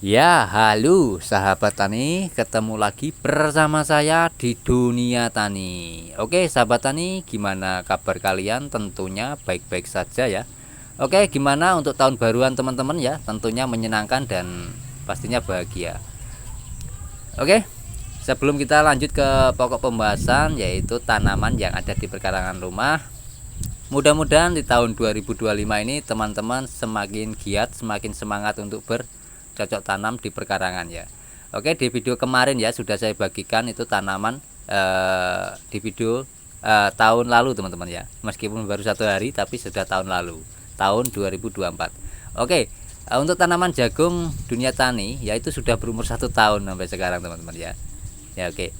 Ya, halo sahabat tani, ketemu lagi bersama saya di dunia tani. Oke, sahabat tani, gimana kabar kalian? Tentunya baik-baik saja ya. Oke, gimana untuk tahun baruan teman-teman ya? Tentunya menyenangkan dan pastinya bahagia. Oke, sebelum kita lanjut ke pokok pembahasan yaitu tanaman yang ada di perkarangan rumah. Mudah-mudahan di tahun 2025 ini teman-teman semakin giat, semakin semangat untuk bercocok tanam di perkarangan ya. Oke, di video kemarin ya sudah saya bagikan itu tanaman di video tahun lalu teman-teman ya. Meskipun baru 1 hari tapi sudah tahun lalu, tahun 2024. Oke, untuk tanaman jagung dunia tani yaitu sudah berumur 1 tahun sampai sekarang teman-teman ya. Ya oke.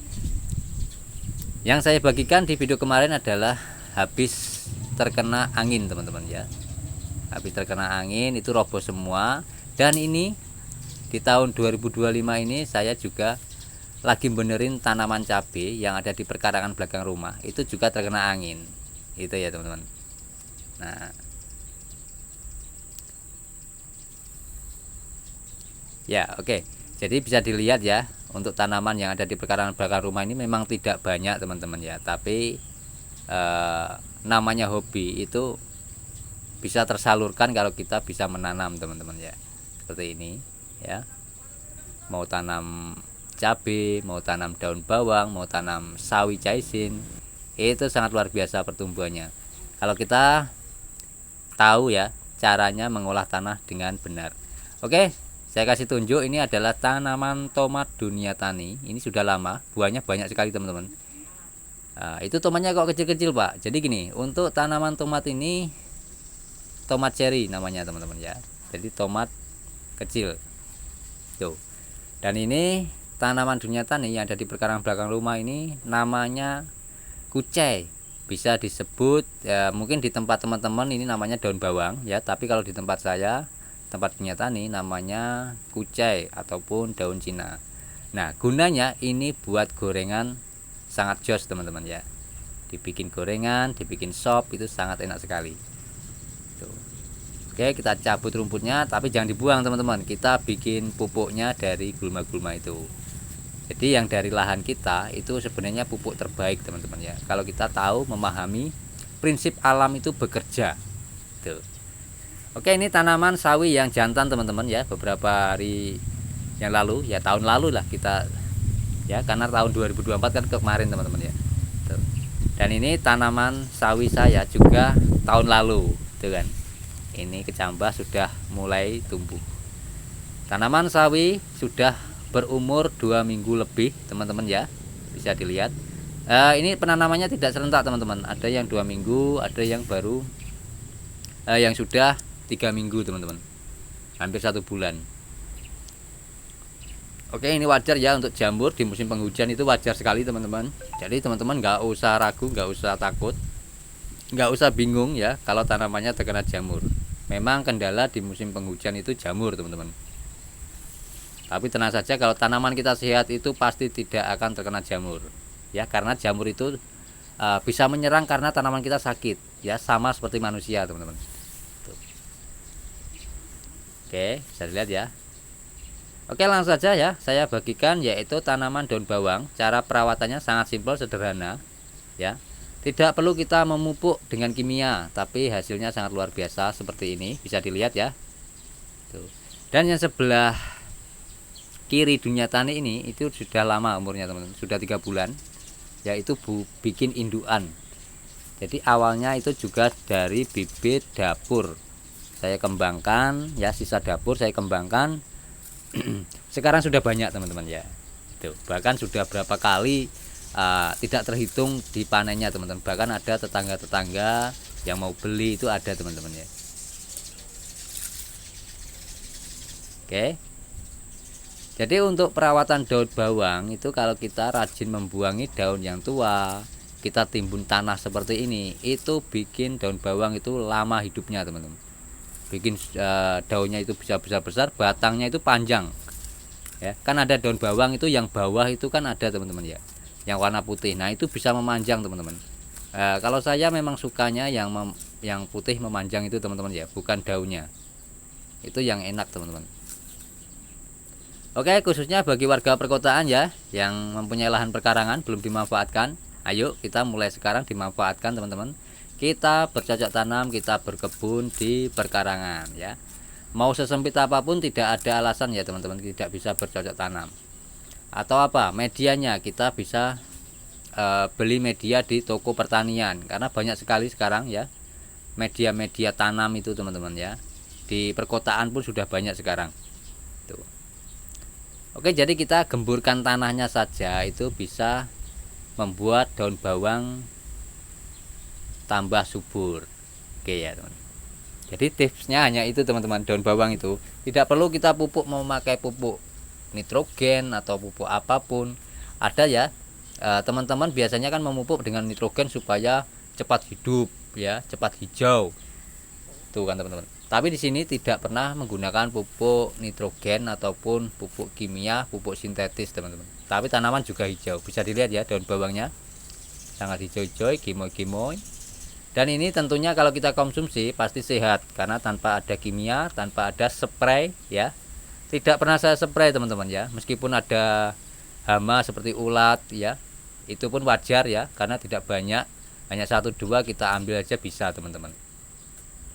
Yang saya bagikan di video kemarin adalah habis terkena angin teman-teman ya. Habis terkena angin itu roboh semua. Dan ini di tahun 2025 ini saya juga lagi benerin tanaman cabai yang ada di perkarangan belakang rumah. Itu juga terkena angin. Itu ya teman-teman. Nah, ya oke. Jadi bisa dilihat ya, untuk tanaman yang ada di perkarangan belakang rumah ini memang tidak banyak teman-teman ya. Tapi namanya hobi itu bisa tersalurkan kalau kita bisa menanam teman-teman ya, seperti ini ya. Mau tanam cabai, mau tanam daun bawang, mau tanam sawi jaisin, itu sangat luar biasa pertumbuhannya kalau kita tahu ya caranya mengolah tanah dengan benar. Oke, saya kasih tunjuk, ini adalah tanaman tomat dunia tani. Ini sudah lama, buahnya banyak sekali teman-teman. Nah, itu tomatnya kok kecil-kecil pak. Jadi gini, untuk tanaman tomat ini tomat cherry namanya teman-teman ya. Jadi tomat kecil tuh. Dan ini tanaman dunia tani yang ada di perkarangan belakang rumah ini namanya kucai. Bisa disebut ya, mungkin di tempat teman-teman ini namanya daun bawang ya, tapi kalau di tempat saya, tempat dunia tani, namanya kucai ataupun daun Cina. Nah, gunanya ini buat gorengan sangat jos teman-teman ya. Dibikin gorengan, dibikin sop, itu sangat enak sekali. Oke, kita cabut rumputnya, tapi jangan dibuang teman-teman. Kita bikin pupuknya dari gulma-gulma itu. Jadi yang dari lahan kita itu sebenarnya pupuk terbaik teman-teman ya. Kalau kita tahu memahami prinsip alam itu bekerja. Tuh. Oke, ini tanaman sawi yang jantan teman-teman ya. Beberapa hari yang lalu ya, tahun lalu lah kita ya, karena tahun 2024 kan kemarin teman-teman ya. Tuh. Dan ini tanaman sawi saya juga tahun lalu, tuh kan. Ini kecambah sudah mulai tumbuh. Tanaman sawi sudah berumur 2 minggu lebih teman-teman ya, bisa dilihat. Ini penanamannya tidak serentak teman-teman, ada yang 2 minggu, ada yang baru yang sudah 3 minggu teman-teman, hampir 1 bulan. Oke, ini wajar ya untuk jamur di musim penghujan, itu wajar sekali teman-teman. Jadi teman-teman nggak usah ragu, nggak usah takut, nggak usah bingung ya kalau tanamannya terkena jamur. Memang kendala di musim penghujan itu jamur teman-teman. Tapi tenang saja, kalau tanaman kita sehat itu pasti tidak akan terkena jamur ya, karena jamur itu bisa menyerang karena tanaman kita sakit ya, sama seperti manusia teman-teman. Oke, bisa dilihat ya. Oke, langsung saja ya saya bagikan, yaitu tanaman daun bawang. Cara perawatannya sangat simpel, sederhana ya. Tidak perlu kita memupuk dengan kimia, tapi hasilnya sangat luar biasa seperti ini, bisa dilihat ya. Tuh. Dan yang sebelah kiri dunia tani ini itu sudah lama umurnya teman-teman, sudah 3 bulan, yaitu bikin indukan. Jadi awalnya itu juga dari bibit dapur. Saya kembangkan ya, sisa dapur saya kembangkan. Sekarang sudah banyak teman-teman ya. Tuh, bahkan sudah berapa kali tidak terhitung di panennya teman-teman. Bahkan ada tetangga-tetangga yang mau beli itu ada teman-teman ya. Oke. Jadi untuk perawatan daun bawang itu, kalau kita rajin membuangi daun yang tua, kita timbun tanah seperti ini, itu bikin daun bawang itu lama hidupnya teman-teman. Bikin daunnya itu bisa besar-besar, batangnya itu panjang. Ya, kan ada daun bawang itu yang bawah itu kan ada teman-teman ya, yang warna putih. Nah, itu bisa memanjang teman-teman. Kalau saya memang sukanya yang putih memanjang itu teman-teman ya, bukan daunnya. Itu yang enak teman-teman. Oke, khususnya bagi warga perkotaan ya yang mempunyai lahan perkarangan belum dimanfaatkan, ayo kita mulai sekarang dimanfaatkan teman-teman. Kita bercocok tanam, kita berkebun di perkarangan ya. Mau sesempit apapun tidak ada alasan ya teman-teman tidak bisa bercocok tanam. Atau apa? Medianya kita bisa beli media di toko pertanian karena banyak sekali sekarang ya media-media tanam itu teman-teman ya. Di perkotaan pun sudah banyak sekarang. Tuh. Oke, jadi kita gemburkan tanahnya saja itu bisa membuat daun bawang tambah subur. Oke ya teman. Jadi tipsnya hanya itu teman-teman, daun bawang itu tidak perlu kita pupuk memakai pupuk nitrogen atau pupuk apapun. Ada ya teman-teman biasanya kan memupuk dengan nitrogen supaya cepat hidup ya, cepat hijau. Tuh kan teman-teman. Tapi di sini tidak pernah menggunakan pupuk nitrogen ataupun pupuk kimia, pupuk sintetis teman-teman. Tapi tanaman juga hijau. Bisa dilihat ya daun bawangnya sangat hijau-hijau, gimoy-gimoy. Dan ini tentunya kalau kita konsumsi pasti sehat karena tanpa ada kimia, tanpa ada spray ya. Tidak pernah saya spray teman-teman ya. Meskipun ada hama seperti ulat ya, itu pun wajar ya karena tidak banyak, hanya 1-2 kita ambil aja bisa teman-teman.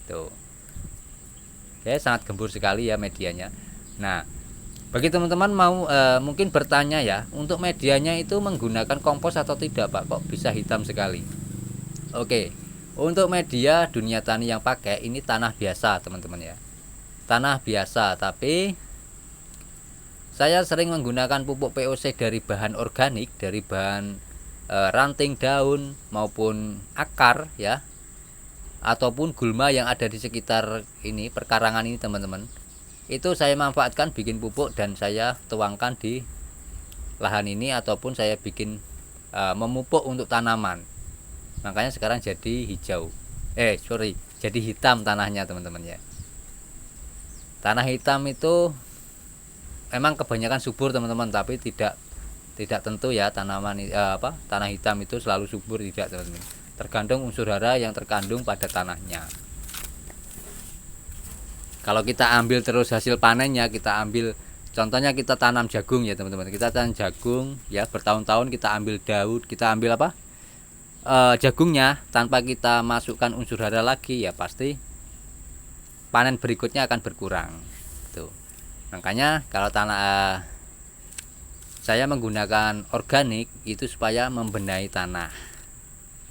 Tuh. Oke, sangat gembur sekali ya medianya. Nah, bagi teman-teman mau mungkin bertanya ya, untuk medianya itu menggunakan kompos atau tidak Pak? Kok bisa hitam sekali? Oke, untuk media Dunia Tani yang pakai ini tanah biasa teman-teman ya. Tanah biasa, tapi saya sering menggunakan pupuk POC dari bahan organik, dari bahan ranting daun maupun akar ya, ataupun gulma yang ada di sekitar ini perkarangan ini teman-teman. Itu saya manfaatkan bikin pupuk dan saya tuangkan di lahan ini ataupun saya bikin memupuk untuk tanaman. Makanya sekarang jadi hijau. Jadi hitam tanahnya teman-teman ya. Tanah hitam itu memang kebanyakan subur teman-teman, tapi tidak tentu ya tanah hitam itu selalu subur, tidak teman-teman. Tergantung unsur hara yang terkandung pada tanahnya. Kalau kita ambil terus hasil panennya, kita ambil contohnya kita tanam jagung ya teman-teman. Kita tanam jagung ya bertahun-tahun, kita ambil daun, kita ambil jagungnya tanpa kita masukkan unsur hara lagi ya pasti panen berikutnya akan berkurang. Tuh. Makanya kalau tanah saya menggunakan organik itu supaya membenahi tanah.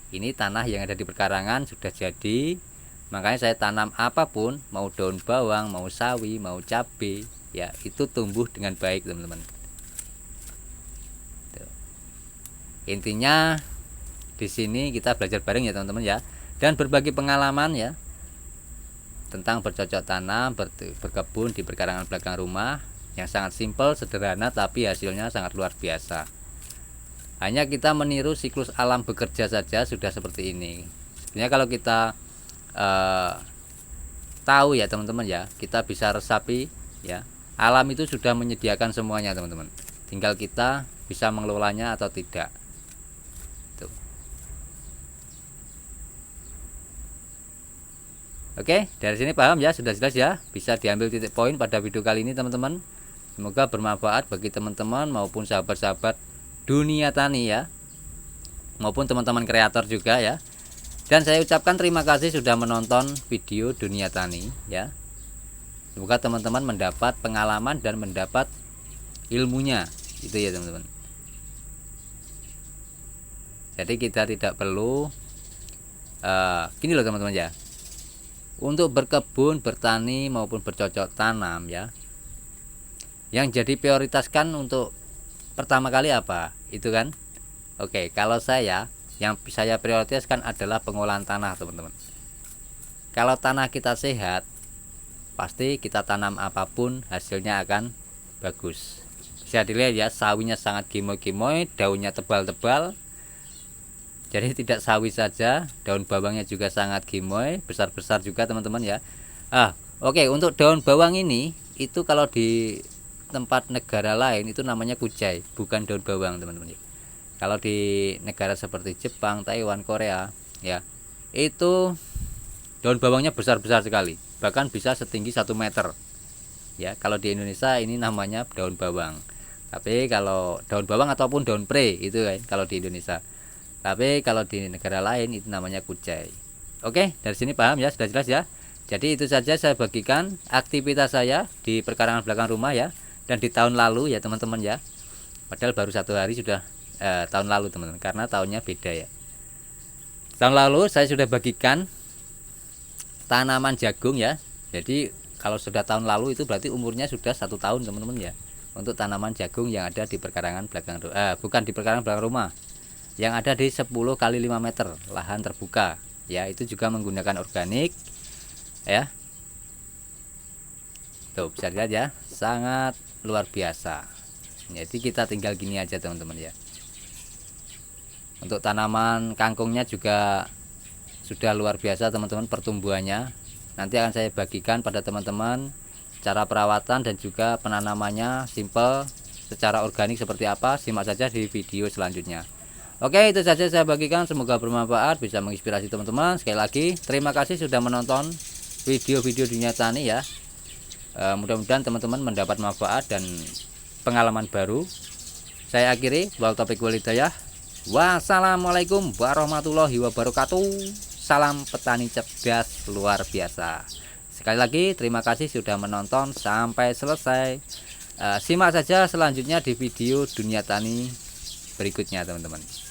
Ini tanah yang ada di perkarangan sudah jadi, makanya saya tanam apapun, mau daun bawang, mau sawi, mau cabai ya itu tumbuh dengan baik teman-teman. Intinya di sini kita belajar bareng ya teman-teman ya, dan berbagi pengalaman ya tentang bercocok tanam, berkebun di perkarangan belakang rumah yang sangat simpel, sederhana, tapi hasilnya sangat luar biasa. Hanya kita meniru siklus alam bekerja saja sudah seperti ini. Sebenarnya kalau kita tahu ya teman-teman ya, kita bisa resapi ya. Alam itu sudah menyediakan semuanya teman-teman. Tinggal kita bisa mengelolanya atau tidak. Tuh. Oke, dari sini paham ya, sudah jelas ya. Bisa diambil titik poin pada video kali ini teman-teman. Semoga bermanfaat bagi teman-teman maupun sahabat-sahabat dunia tani ya, maupun teman-teman kreator juga ya. Dan saya ucapkan terima kasih sudah menonton video dunia tani ya. Semoga teman-teman mendapat pengalaman dan mendapat ilmunya itu ya teman-teman. Jadi kita tidak perlu gini loh teman-teman ya, untuk berkebun, bertani maupun bercocok tanam ya, yang jadi prioritaskan untuk pertama kali apa itu kan. Oke, kalau yang saya prioritaskan adalah pengolahan tanah teman-teman. Kalau tanah kita sehat, pasti kita tanam apapun hasilnya akan bagus. Bisa dilihat ya, sawinya sangat gimoy-gimoy, daunnya tebal-tebal. Jadi tidak sawi saja, daun bawangnya juga sangat gimoy, besar-besar juga teman-teman ya. Oke, untuk daun bawang ini itu kalau di tempat negara lain itu namanya kucai, bukan daun bawang teman-teman. Kalau di negara seperti Jepang, Taiwan, Korea ya, itu daun bawangnya besar-besar sekali, bahkan bisa setinggi 1 meter. ya. Kalau di Indonesia ini namanya daun bawang, tapi kalau daun bawang ataupun daun pre itu kan kalau di Indonesia, tapi kalau di negara lain itu namanya kucai. Oke, dari sini paham ya, sudah jelas ya. Jadi itu saja saya bagikan aktivitas saya di perkarangan belakang rumah ya, dan di tahun lalu ya teman-teman ya. Padahal baru 1 hari sudah tahun lalu teman-teman, karena tahunnya beda ya. Tahun lalu saya sudah bagikan tanaman jagung ya. Jadi kalau sudah tahun lalu itu berarti umurnya sudah 1 tahun teman-teman ya, untuk tanaman jagung yang ada di perkarangan belakang bukan di perkarangan belakang rumah, yang ada di 10 kali 5 meter lahan terbuka ya. Itu juga menggunakan organik ya. Tuh bisa lihat ya, sangat luar biasa. Jadi kita tinggal gini aja teman-teman ya. Untuk tanaman kangkungnya juga sudah luar biasa teman-teman pertumbuhannya. Nanti akan saya bagikan pada teman-teman cara perawatan dan juga penanamannya simple secara organik seperti apa. Simak saja di video selanjutnya. Oke, itu saja saya bagikan, semoga bermanfaat, bisa menginspirasi teman-teman. Sekali lagi terima kasih sudah menonton video-video Dunia Tani ya. Mudah-mudahan teman-teman mendapat manfaat dan pengalaman baru. Saya akhiri, wal taufiq wal hidayah. Wassalamualaikum warahmatullahi wabarakatuh. Salam petani cerdas luar biasa. Sekali lagi terima kasih sudah menonton sampai selesai. Simak saja selanjutnya di video Dunia Tani berikutnya teman-teman.